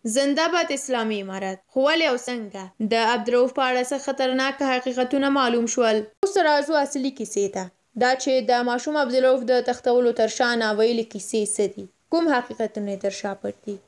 زنده باد اسلامي امارت. خو ولې او څنګه؟ د عبدالرؤف په اړه څه خطرناک حقیقتونه معلوم شول. اوس راځو اصلي کیسې ته. دا چې د ماشوم عبدالرؤف د تښتولو تر شا ناویلې کیسې څه دي؟ کوم حقیقتونه یې تر شا پټ دي؟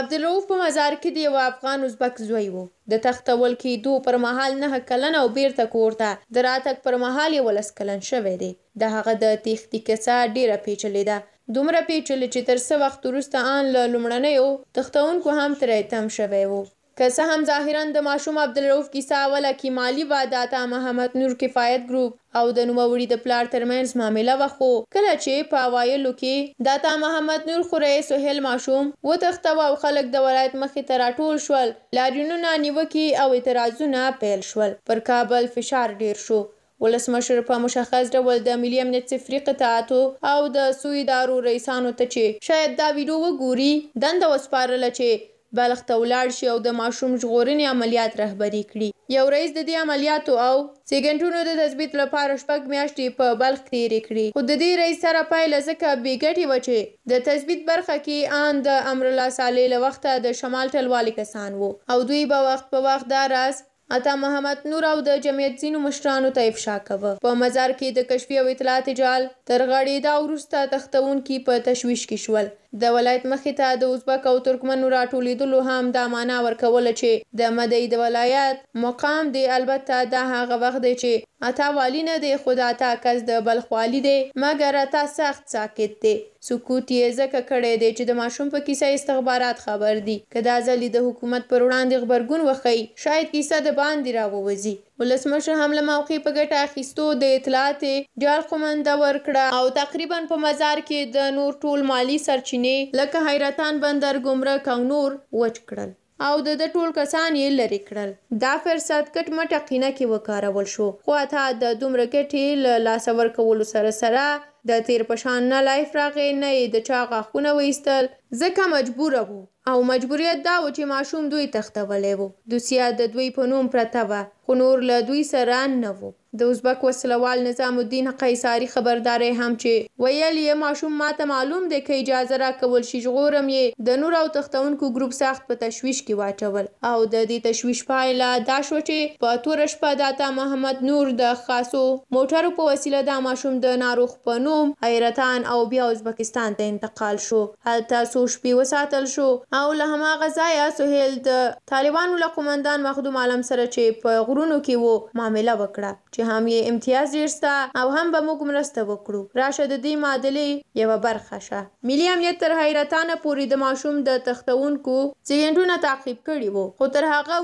عبدالرؤف په مزار کې د یوه افغان ازبک زوی و. د تښتول کېدو پر مهال 9 کلن او بیرته کور ته د راتګ پر مهال 11 کلن شوی دی. د هغه د تېښتې کیسه ډېره پیچلې ده. دومره پیچلې چې تر څه وخت وروسته ان له لومړنیو تښتونکو هم ترې تم شوی و. که څه هم ظاهراً د ماشوم عبدالرؤف کیسه اوله کیمالي وه، د عطا محمد نور کفایت ګروپ او د نوموړي د پلار ترمنځ معامله وه، خو کله چې په اوایلو کې د عطا محمد نور خوریی سهیل ماشوم وتښتوه او خلک د ولایت مخې ته راټول شول، لاریونونه، نیوکې او اعتراضونه پیل شول. پر کابل فشار ډېر شو. ولسمشر په مشخص ډول د ملي امنیت صفري قطاعاتو او د څو ادارو رئیسانو ته چې شاید دا ویډیو وګوري دنده وسپارله چې بلخ ته ولاړ شي او د ماشوم ژغورنې عملیات رهبري کړي. یو رئیس د دې عملیاتو او سیګنټونو د تثبیت لپاره 6 میاشتې په بلخ تېرې کړي، خو د دې رئیس سره پایله ځکه بې ګټې وه چې د تثبیت برخه کې ان د امرالله صالح له وخته د شمال ټلوالې کسان وو او دوی به وخت په وخت دا راز عطا محمد نور او د جمعیت ځینو مشرانو ته افشا کوه. په مزار کې د کشفي او اطلاعات جال تر غړېدا وروسته تښتونکي په تشویش کې شول. د ولایت مخې ته د ازبک او ترکمنو راټولېدلو هم دا معنا ورکوله چې د مدعي د ولایت مقام دی. البته دا هغه وخت دی چې عطا والی نه دی، خو د عطا کس د بلخ والی دی، مګر عطا سخت ساکت دی. سکوت یې ځکه کړی دی چې د ماشوم په کیسه استخبارات خبر دي. که دا ځل د حکومت پر وړاندې غبرګون وښیي، شاید کیسه د باندې راووځي. ولسمشر هم له موقع په ګټه اخیستو د اطلاعات جال قومنده ورکړه او تقریبا په مزار کې د نور ټول مالی سرچینې لکه حیرتان بندر، ګمرک او نور وچ کړل او د ټول کسان یې لرې کړل. دا فرصت کټ مټه قینه کې وکارول شو، خو عطا د دومره ګټې له لاسه ورکولو سره د تیر په شان نه لایف راغی، نه یې د چا غاښونه وایستل، ځکه مجبوره وو او مجبوریت دا و چې ماشوم دوی تښتولی و. دوسیه د دوی په نوم پرته وه، خو نور له دوی سره نه و. د ازبک وسلوال نظام الدین قیصاري خبرداری هم چې ویل یې ماشوم ماته معلوم دی که اجازه راکول شي ژغورم یې، د نور او تښتونکو ګروپ سخت په تشویش کې واچول او د دې تشویش پایله دا شوه چې په توره شپه د عطا محمد نور د خاصو موټرو په وسیله دا ماشوم د ناروغ په نوم حیرتان او بیا ازبکستان ته انتقال شو. هلته څو شپې وساتل شو او له هماغه ځایه سهیل د طالبانو له قومندان مخدوم عالم سره چې په غرونو کې و معامله وکړه چې هم یې امتیاز ډېر سته او هم به موږ مرسته وکړو. راشه د دې معادلې یوه برخه شه. ملي امنیت تر حیرتانه پورې د ماشوم د تښتونکو سیګنټونه تعقیب کړي وو، خو تر هغه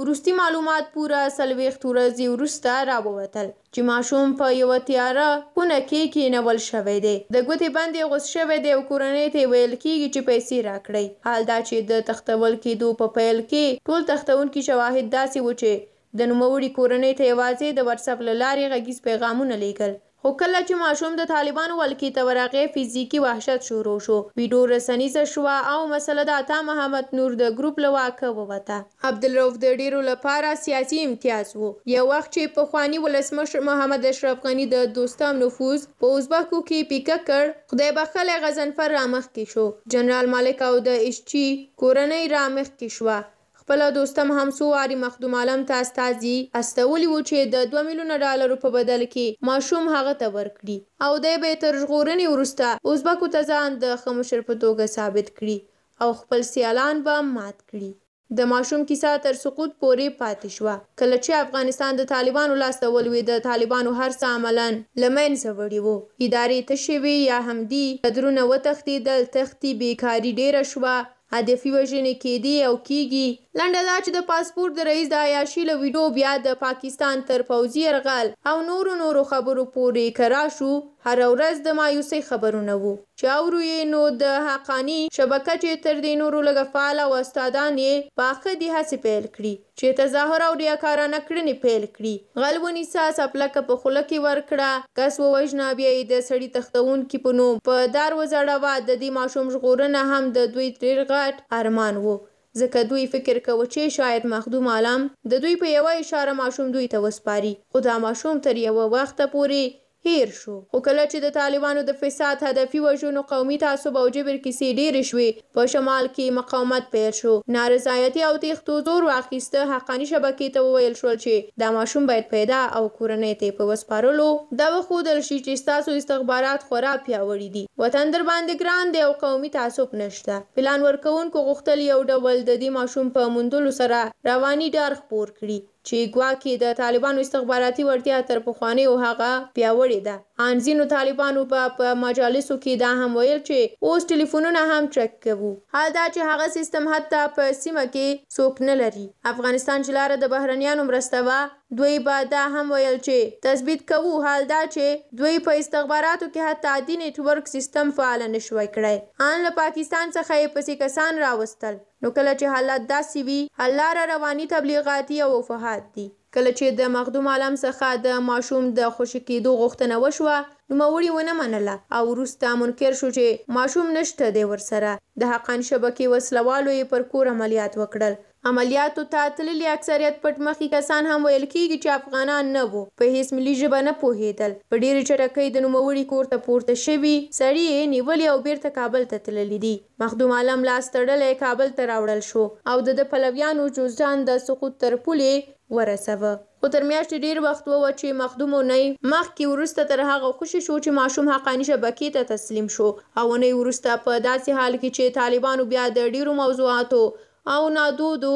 وروستي معلومات پوره 40 ورځې وروسته راووتل چې ماشوم په یوه تیاره خونه کې کېنول شوی دی، د ګوتې بند یې غوڅ شوی دی او کورنۍ ته یې ویل کېږي چې پیسې راکړئ. حال دا چې د تښتول کېدو په پیل کې ټول تښتونکي شواهد داسې وو چې د نوموړي کورنۍ ته یوازې د واتساپ له لارې غږیز پیغامونه لیږل. خو کله چې ماشوم د طالبانو ولکې ته ورغی، فزیکي وحشت شروع شو. ویډیو رسنیزه شوه او مسله د عطا محمد نور د ګروپ له واکه ووته. عبدالرؤف د ډېرو لپاره سیاسي امتیاز و. یو وخت چې پخواني ولسمشر محمد اشرف غني د دوستم نفوذ په ازبکو کې پیکه کړ، خدای بخښلی غضنفر رامخکې شو. جنرال مالک او د ایشچي کورنۍ رامخکې شوه. خپله دوستم هم څو وارې مخدوم عالم ته استازي استولي وو چې د $2 میلیونه په بدل کې ماشوم هغه ته ورکړي او دی به یې تر ژغورنې وروسته ازبکو ته ځان د ښه مشر په توګه ثابت کړي او خپل سیالان به مات کړي. د ماشوم کیسه تر سقوط پورې پاتې شوه. کله چې افغانستان د طالبانو لاسته ولوېد، د طالبانو هر څه عملاً له منځه وړي وو. ادارې تشې وې یا همدي کدرونه وتښتېدل، تښتې بیکاري ډېره شوه، هدفي وژنې کېدې او کېږي. لنډه دا چې د پاسپورت د رئیس د عیاشي له ویډیو بیا د پاکستان تر پوځي یرغل او نورو خبرو پورې که راشو، هره ورځ د مایوسۍ خبرونه وو چې اورو یې. نو د حقاني شبکه چې تر دې نورو لږه فعاله او استادان یې پاخه دي هڅې پیل کړي چې تظاهر او ریاکارانه کړنې پیل کړي. غل ونیسه، څپلکه په خوله کې ورکړه، کس ووژنه، بیا یې د سړي تښتونکي په نوم په دار وځړوه. د دې ماشوم ژغورنه هم د دوی ډېر غټ ارمان و، ځکه دوی فکر کوه چې شاید مخدوم عالم د دوی په یوه اشاره ماشوم دوی ته وسپاري. خو دا ماشوم تر یوه وخته پورې هیر شو. خو کله چې د طالبانو د فساد، هدفي وژنو، قومي تعصب او جبر کیسې ډېرې شوې، په شمال کې مقاومت پیل شو. نارضایتي او تېښتو زور واخیسته. حقاني شبکې ته وویل شول چې دا ماشوم باید پیدا او کورنۍ ته په وسپارلو. دا وښودل شي چې ستاسو استخبارات خورا پیاوړي دي. وطن در باندې ګران دی او قومي تعصب نشته. پلان ورکوونکو غوښتل یو ډول د دې ماشوم په موندلو سره رواني ډار خپور کړي چې ګواکې د طالبانو استخباراتي وړتیا تر پخوانیو هغه پیاوړې ده. ان ځینو طالبانو په مجالسو کې دا هم ویل چې اوس ټلیفونونه هم چک کوو. حال دا چې هغه سیستم حتی په سیمه کې څوک نه لري. افغانستان چې لاره د بهرنیانو مرسته وه، دوی به دا هم ویل چې تثبیت کوو. حال دا چې دوی په استخباراتو کې حتی عادي نیټورک سیستم فعال نه شوی کړی. ان له پاکستان څخه یې پسې کسان راوستل. نو کله چې حالات داسې وي، حل لاره رواني تبلیغاتي او وفحات دي. کله چې د مخدوم عالم څخه د ماشوم د خوشي کېدو غوښتنه وشوه، نوموړي ونه منله او وروسته منکر شو چې ماشوم نشته دی ورسره. د حقاني شبکې وسلوالو یې پر کور عملیات وکړل. عملیاتو ته تللي اکثریت پټمخي کسان هم ویل کېږي چې افغانان نه وو، په هیڅ ملي ژبه نه پوهېدل. په ډېرې چټکۍ د نوموړي کور ته پورته شوي سړي یې نیولي او بیرته کابل ته تللي دي. مخدوم عالم لاس تړلی کابل ته راوړل شو او د پلویانو جوزجان د سقوط تر پولې ورسوه. خو تر میاشتې ډېر وخت ووه چې مخدوم اونۍ مخکې وروسته تر هغه خوشي شو چې ماشوم حقاني شبکې ته تسلیم شو. او اونۍ وروسته په داسې حال کې چې طالبانو بیا د ډېرو موضوعاتو او نادودو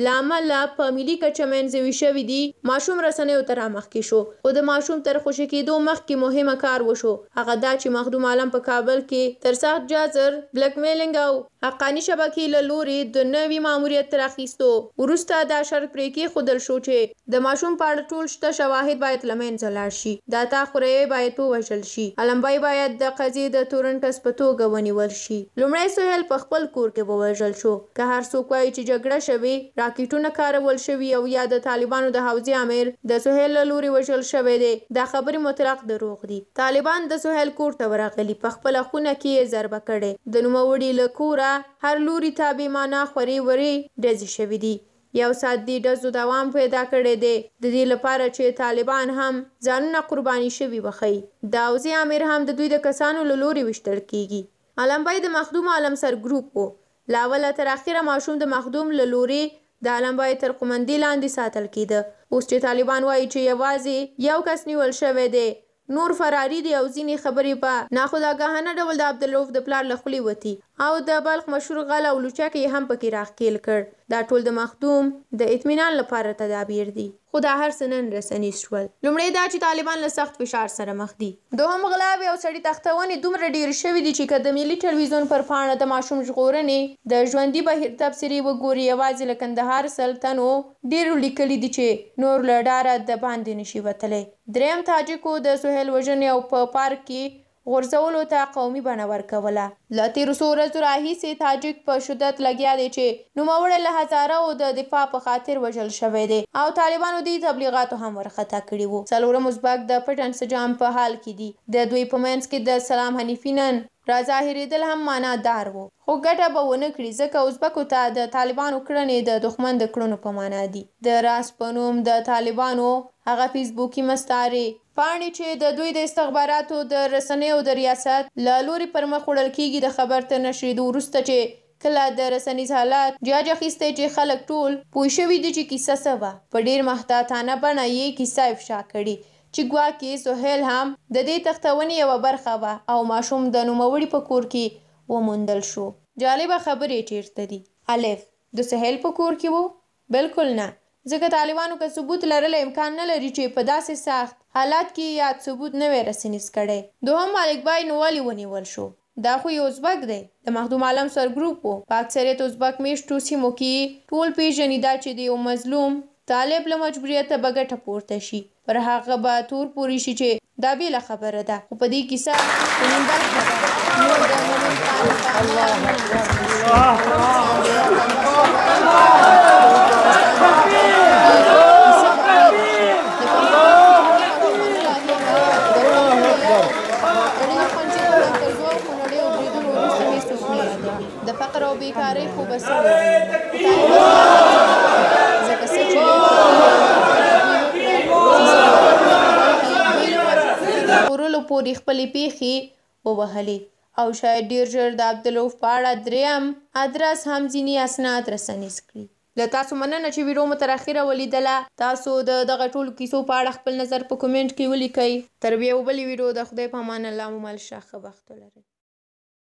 له امله په ملي کچه منځوي شوي دي، ماشوم رسنیو ته رامخکې شو. خو د ماشوم تر خوشي کېدو مخکې مهمه کار وشو. هغه دا چې مخدوم عالم په کابل کې تر سخت جازر، بلک میلینګ او حقاني شبکې له لوري د نوي ماموریت تر اخیستو وروسته دا شرط پرې کېښودل شو چې د ماشوم په اړه ټول شته شواهد باید له منځه لاړ شي. دا تاخورې باید ووژل شي. علمبای باید د قضیې د تورنټس په توګه ونیول شي. لومړی سهیل په خپل کور کې ووژل شو. که هر څوک وایي چې جګړه شوې، راکېټونه کارول شوي او یا د طالبانو د حوزې امیر د سهیل له لوري وژل شوی دی، دا خبرې مطلق دروغ دي. طالبان د سهیل کور ته ورغلي، په خپله خونه کې یې ضربه کړې. د نوموړي له کوره هر لوري ته بې معنا خورې ورې ډزې شوي دي. یو ساعت دې ډزو دوام پیدا کړی دی، د دې لپاره چې طالبان هم ځانونه قرباني شوي وښیي. د حوزې امیر هم د دوی د کسانو له لوري ویشتل کېږي. علمبای د مخدوم عالم سر ګروپ و. له اوله تر اخره ماشوم د مخدوم له لوري د علمبای تر قومندې لاندې ساتل کېده. اوس چې طالبان وایي چې یوازې یو کس نیول شوی دی، نور فراري دي او ځینې خبرې په ناخودآګاهانه ډول د عبدالرؤف د پلار له خولې وتي او د بلخ مشهور غل او لوچک یې هم پکې راښکېل کړ. دا ټول د مخدوم د اطمینان لپاره تدابیر دي. خو دا هر څه نن رسنیز شول. لومړی دا چې طالبان له سخت فشار سره مخ دي. دوهم غلاوې او سړي تختونې دومره ډېرې شوي دي چې که د ملي ټلویزیون پر پاڼه د ماشوم ژغورنې د ژوندي بهیر تبصرې وګوري، یوازې له کندهار 100 تنو ډېرو لیکلي دي چې نور له ډاره د باندې نشي وتلی. دریم تاجکو د سهیل وژنې او په پارک کې غورځولو ته قومي بڼه ورکوله. له تېرو څو ورځو راهیسې تاجک په شدت لګیا دی چې نوموړی له هزارهو د دفاع په خاطر وژل شوی دی او طالبانو دې تبلیغاتو هم ورخطا کړي وو. څلورم ازبک د پټ انسجام په حال کې دي. د دوی په منځ کې د سلام حنیفي نن راظاهرېدل هم معنادار وو، خو ګټه به ونه کړي ځکه ازبکو ته د طالبانو کړنې د دښمن د کړنو په معنا دي. د راس په نوم د طالبانو هغه فیسبوکي مستعارې پاڼې چې د دوی د استخباراتو د رسنیو د ریاست له لوري پر مخ وړل کېږي، د خبر تر نشرېدو وروسته چې کله د رسنیز حالات جاج اخیستی چې خلک ټول پوه شوي دي چې کیسه څه وه، په ډېر محتاطانه بڼه یې کیسه افشا کړي چې ګواکې سهیل هم د دې تختونې یوه برخه وه او ماشوم د نوموړي په کور کې وموندل شو. جالبه خبرې چیرته دي؟ الف: د سهیل په کور کې وو؟ بالکل نه، ځکه طالبانو که ثبوت لرلی امکان نه لري چې په داسې سخت حالات کې یاد ثبوت نه وی رسنیز کړی. دوهم مالکبای نو ولې ونیول شو؟ دا خو یو ازبک دی، د مخدوم عالم سر ګروپ و. په اکثریت ازبک میشتو سیمو کې ټول پیژني دا چې د یو مظلوم طالب له مجبوریته به ګټه پورته شي، پر هغه به تور پورې شي چې دا بېله خبره ده. خو په دې کیسه د نیم برخه ده. نور د مومن د فقر او بیکارۍ خو به څه ځکه څه چې پورې خپلې پیښې ووهلې او شاید ډیر ژر د عبدالرؤف په اړه دریم ادرس هم ځینې اسناد رسنیز کړي. له تاسو مننه چې ویډیو مو تر اخره ولیدله. تاسو د دغه ټولو کیسو په اړه خپل نظر په کومنټ کې ولیکئ. تر بیا یو بلې ویډیو د خدای په امان الله مو مل شه. ښه وخت ولرئ.